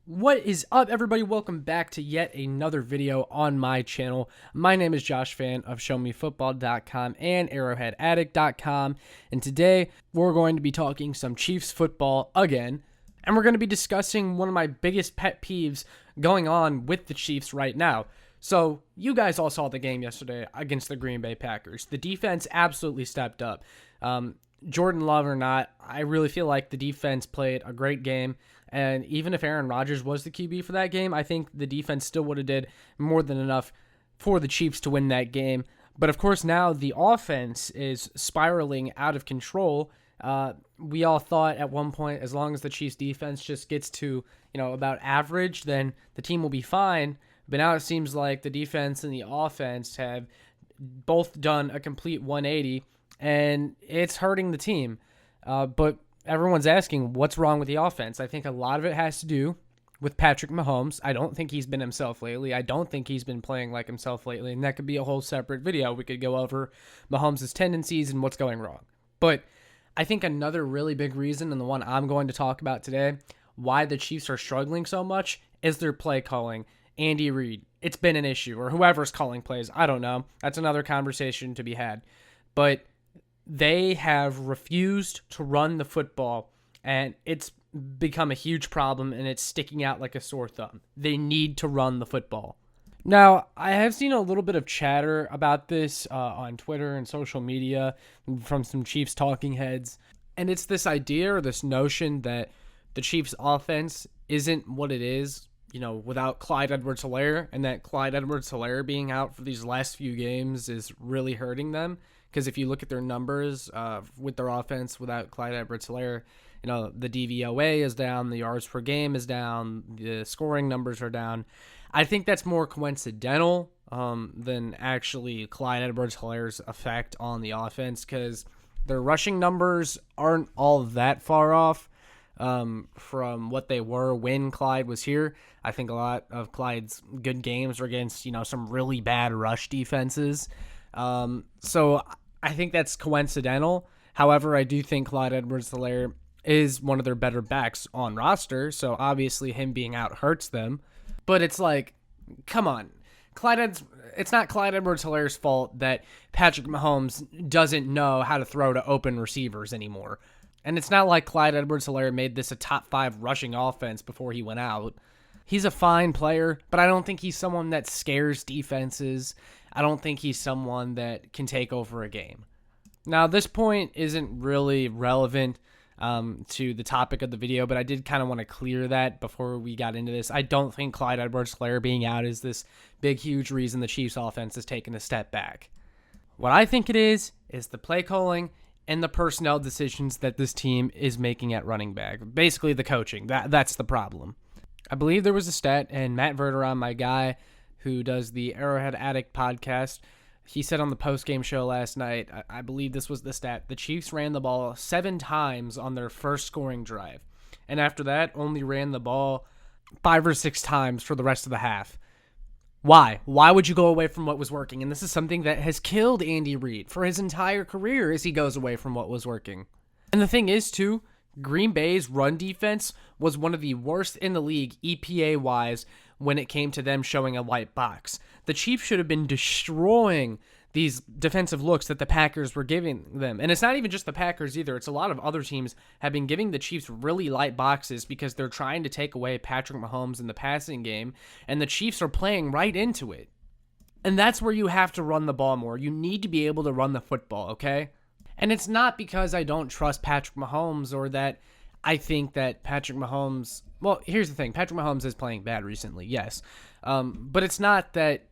What is up, everybody? Welcome back to yet another video on my channel. My name is Josh Fan of ShowMeFootball.com and ArrowheadAddict.com, and today we're going to be talking some Chiefs football again, and we're going to be discussing one of my biggest pet peeves going on with the Chiefs right now. So, you guys all saw the game yesterday against the Green Bay Packers. The defense absolutely stepped up. Jordan Love or not, I really feel like the defense played a great game. And even if Aaron Rodgers was the QB for that game, I think the defense still would have did more than enough for the Chiefs to win that game. But of course, now the offense is spiraling out of control. We all thought at one point, as long as the Chiefs defense just gets to, about average, then the team will be fine. But now it seems like the defense and the offense have both done a complete 180, and it's hurting the team. But everyone's asking, what's wrong with the offense? I think a lot of it has to do with Patrick Mahomes. I don't think he's been himself lately. I don't think he's been playing like himself lately, and that could be a whole separate video. We could go over Mahomes' tendencies and what's going wrong. But I think another really big reason, and the one I'm going to talk about today, why the Chiefs are struggling so much is their play calling. Andy Reid, it's been an issue, or whoever's calling plays. I don't know. That's another conversation to be had. But they have refused to run the football, and it's become a huge problem, and it's sticking out like a sore thumb. They need to run the football. Now, I have seen a little bit of chatter about this on Twitter and social media from some Chiefs talking heads, and it's this idea or this notion that the Chiefs offense isn't what it is, without Clyde EdwardsHelaire, and that Clyde EdwardsHelaire being out for these last few games is really hurting them. Because if you look at their numbers with their offense without Clyde EdwardsHelaire, the DVOA is down, the yards per game is down, the scoring numbers are down. I think that's more coincidental than actually Clyde EdwardsHelaire's effect on the offense, because their rushing numbers aren't all that far off from what they were when Clyde was here. I think a lot of Clyde's good games are against, some really bad rush defenses. So I think that's coincidental. However, I do think Clyde EdwardsHelaire is one of their better backs on roster, so obviously him being out hurts them. But it's like, come on. It's not Clyde EdwardsHelaire's fault that Patrick Mahomes doesn't know how to throw to open receivers anymore. And it's not like Clyde EdwardsHelaire made this a top 5 rushing offense before he went out. He's a fine player, but I don't think he's someone that scares defenses. I don't think he's someone that can take over a game. Now, this point isn't really relevant to the topic of the video, but I did kind of want to clear that before we got into this. I don't think Clyde EdwardsHelaire being out is this big, huge reason the Chiefs offense has taken a step back. What I think it is the play calling and the personnel decisions that this team is making at running back. Basically, the coaching. That's the problem. I believe there was a stat, and Matt Verderon, my guy, who does the Arrowhead Addict podcast, he said on the post-game show last night, I believe this was the stat, the Chiefs ran the ball 7 times on their first scoring drive, and after that only ran the ball 5 or 6 times for the rest of the half. Why? Why would you go away from what was working? And this is something that has killed Andy Reid for his entire career as he goes away from what was working. And the thing is, too, Green Bay's run defense was one of the worst in the league EPA-wise when it came to them showing a white box. The Chiefs should have been destroying these defensive looks that the Packers were giving them. And it's not even just the Packers either. It's a lot of other teams have been giving the Chiefs really light boxes because they're trying to take away Patrick Mahomes in the passing game, and the Chiefs are playing right into it. And that's where you have to run the ball more. You need to be able to run the football, okay? And it's not because I don't trust Patrick Mahomes or that I think that Patrick Mahomes... Well, here's the thing. Patrick Mahomes is playing bad recently, yes. But it's not that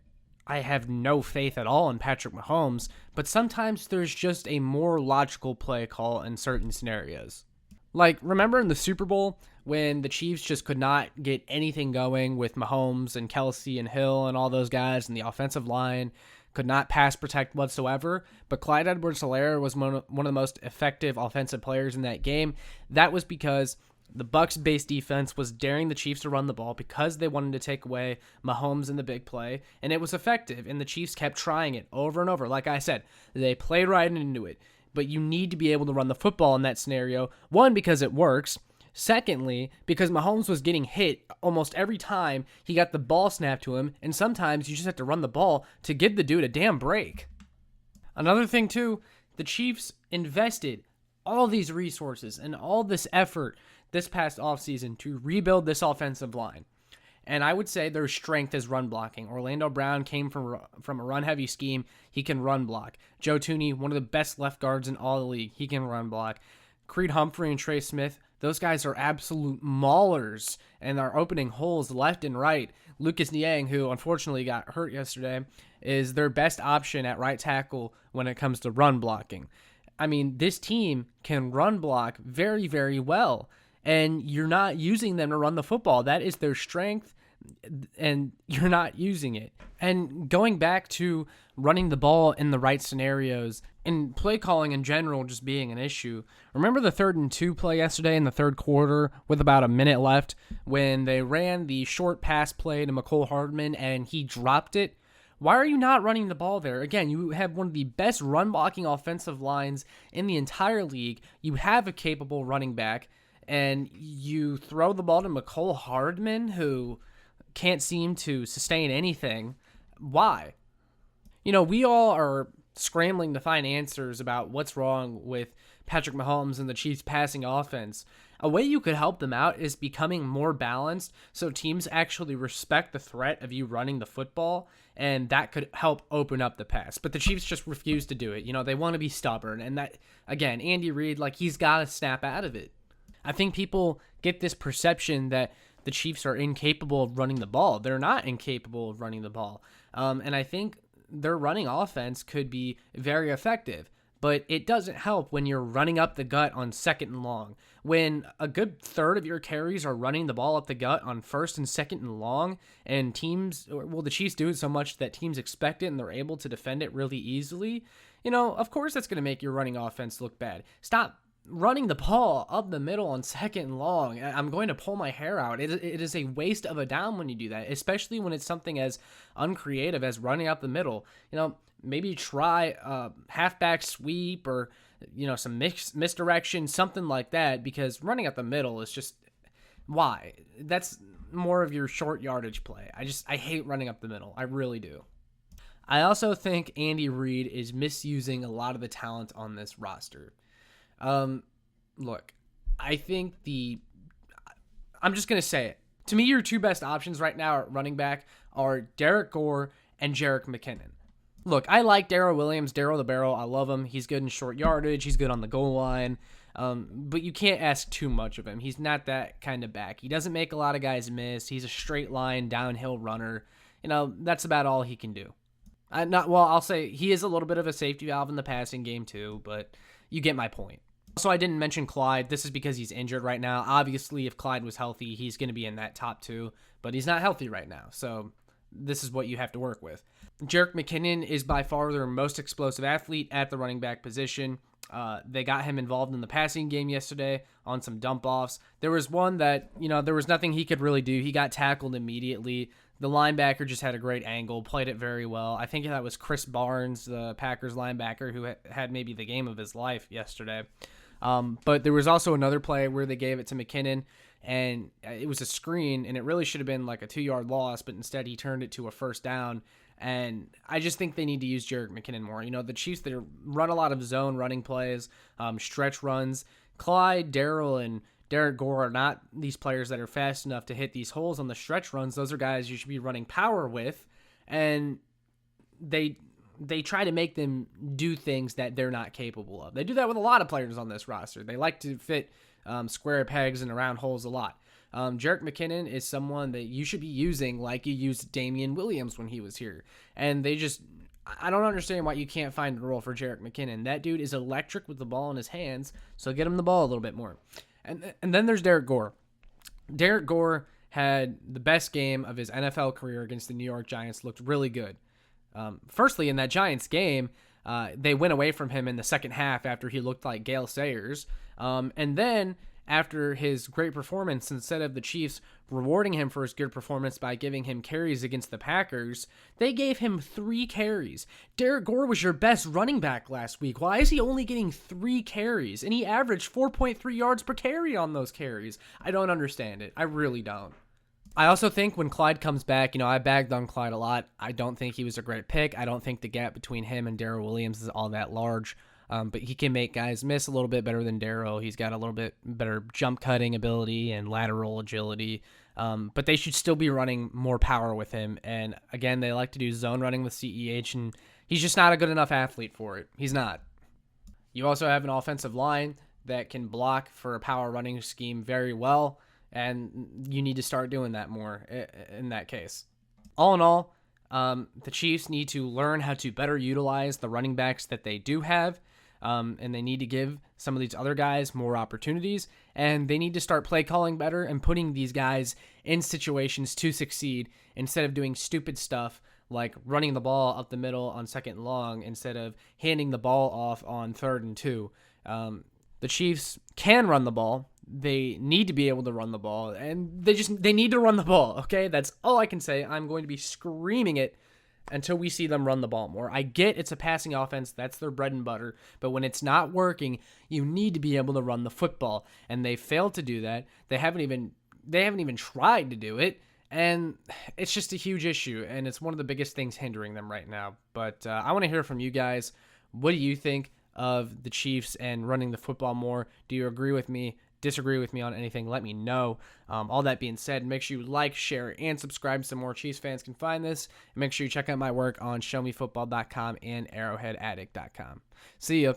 I have no faith at all in Patrick Mahomes, but sometimes there's just a more logical play call in certain scenarios. Like, remember in the Super Bowl when the Chiefs just could not get anything going with Mahomes and Kelsey and Hill and all those guys and the offensive line could not pass protect whatsoever, but Clyde EdwardsHelaire was one of the most effective offensive players in that game. That was because the Bucs base defense was daring the Chiefs to run the ball because they wanted to take away Mahomes in the big play, and it was effective, and the Chiefs kept trying it over and over. Like I said, they played right into it, but you need to be able to run the football in that scenario, one, because it works, Secondly, because Mahomes was getting hit almost every time he got the ball snapped to him, and sometimes you just have to run the ball to give the dude a damn break. Another thing, too, the Chiefs invested all these resources and all this effort this past offseason to rebuild this offensive line. And I would say their strength is run blocking. Orlando Brown came from a run-heavy scheme. He can run block. Joe Thuney, one of the best left guards in all the league. He can run block. Creed Humphrey and Trey Smith, those guys are absolute maulers and are opening holes left and right. Lucas Niang, who unfortunately got hurt yesterday, is their best option at right tackle when it comes to run blocking. I mean, this team can run block very, very well, and you're not using them to run the football. That is their strength, and you're not using it. And going back to running the ball in the right scenarios and play calling in general just being an issue. Remember the 3rd and 2 play yesterday in the third quarter with about a minute left when they ran the short pass play to McCole Hardman and he dropped it? Why are you not running the ball there? Again, you have one of the best run blocking offensive lines in the entire league. You have a capable running back, and you throw the ball to McCole Hardman, who can't seem to sustain anything. Why? You know, we all are scrambling to find answers about what's wrong with Patrick Mahomes and the Chiefs passing offense. A way you could help them out is becoming more balanced so teams actually respect the threat of you running the football, and that could help open up the pass. But the Chiefs just refuse to do it. You know, they want to be stubborn, and that, again, Andy Reid, like, he's got to snap out of it. I think people get this perception that the Chiefs are incapable of running the ball. They're not incapable of running the ball. And I think their running offense could be very effective, but it doesn't help when you're running up the gut on 2nd and long. When a good third of your carries are running the ball up the gut on 1st and 2nd and long, and the Chiefs do it so much that teams expect it and they're able to defend it really easily, you know, of course that's going to make your running offense look bad. Stop running the ball up the middle on 2nd and long. I'm going to pull my hair out. It is a waste of a down when you do that, especially when it's something as uncreative as running up the middle. You know, maybe try a halfback sweep or, you know, some misdirection, something like that, because running up the middle is just, why? That's more of your short yardage play. I hate running up the middle. I really do. I also think Andy Reid is misusing a lot of the talent on this roster. Look, I think I'm just going to say it. To me, your two best options right now at running back are Derrick Gore and Jerick McKinnon. Look, I like Darrell Williams, Darrell the Barrel. I love him. He's good in short yardage. He's good on the goal line. But you can't ask too much of him. He's not that kind of back. He doesn't make a lot of guys miss. He's a straight line downhill runner. You know, that's about all he can do. I'll say he is a little bit of a safety valve in the passing game too, but you get my point. Also, I didn't mention Clyde. This is because he's injured right now. Obviously, if Clyde was healthy, he's going to be in that top 2, but he's not healthy right now, so this is what you have to work with. Jerick McKinnon is by far their most explosive athlete at the running back position. They got him involved in the passing game yesterday on some dump-offs. There was one that, you know, there was nothing he could really do. He got tackled immediately. The linebacker just had a great angle, played it very well. I think that was Chris Barnes, the Packers linebacker, who had maybe the game of his life yesterday. But there was also another play where they gave it to McKinnon, and it was a screen, and it really should have been like a 2-yard loss, but instead he turned it to a 1st down. And I just think they need to use Jerick McKinnon more. You know, the Chiefs, they run a lot of zone running plays, stretch runs. Clyde, Darrell, and Derrick Gore are not these players that are fast enough to hit these holes on the stretch runs. Those are guys you should be running power with, and they try to make them do things that they're not capable of. They do that with a lot of players on this roster. They like to fit square pegs in round holes a lot. Jerick McKinnon is someone that you should be using like you used Damian Williams when he was here. And I don't understand why you can't find a role for Jerick McKinnon. That dude is electric with the ball in his hands, so get him the ball a little bit more. And then there's Derrick Gore. Derrick Gore had the best game of his NFL career against the New York Giants, looked really good. Firstly, in that Giants game, they went away from him in the second half after he looked like Gale Sayers. And then after his great performance, instead of the Chiefs rewarding him for his good performance by giving him carries against the Packers, they gave him 3 carries. Derrick Gore was your best running back last week. Why is he only getting 3 carries? And he averaged 4.3 yards per carry on those carries. I don't understand it. I really don't. I also think when Clyde comes back, I bagged on Clyde a lot. I don't think he was a great pick. I don't think the gap between him and Darrell Williams is all that large. But he can make guys miss a little bit better than Darrell. He's got a little bit better jump cutting ability and lateral agility. But they should still be running more power with him. And again, they like to do zone running with CEH, and he's just not a good enough athlete for it. He's not. You also have an offensive line that can block for a power running scheme very well. And you need to start doing that more in that case. All in all, the Chiefs need to learn how to better utilize the running backs that they do have. And they need to give some of these other guys more opportunities. And they need to start play calling better and putting these guys in situations to succeed instead of doing stupid stuff like running the ball up the middle on 2nd and long instead of handing the ball off on 3rd and 2. The Chiefs can run the ball. They need to be able to run the ball, and they need to run the ball, okay? That's all I can say. I'm going to be screaming it until we see them run the ball more. I get it's a passing offense. That's their bread and butter. But when it's not working, you need to be able to run the football, and they failed to do that. They haven't even tried to do it, and it's just a huge issue, and it's one of the biggest things hindering them right now. But I want to hear from you guys. What do you think of the Chiefs and running the football more? Do you agree with me? Disagree with me on anything? Let me know. All that being said, make sure you like, share, and subscribe so more Chiefs fans can find this. And make sure you check out my work on showmefootball.com and arrowheadaddict.com. See ya.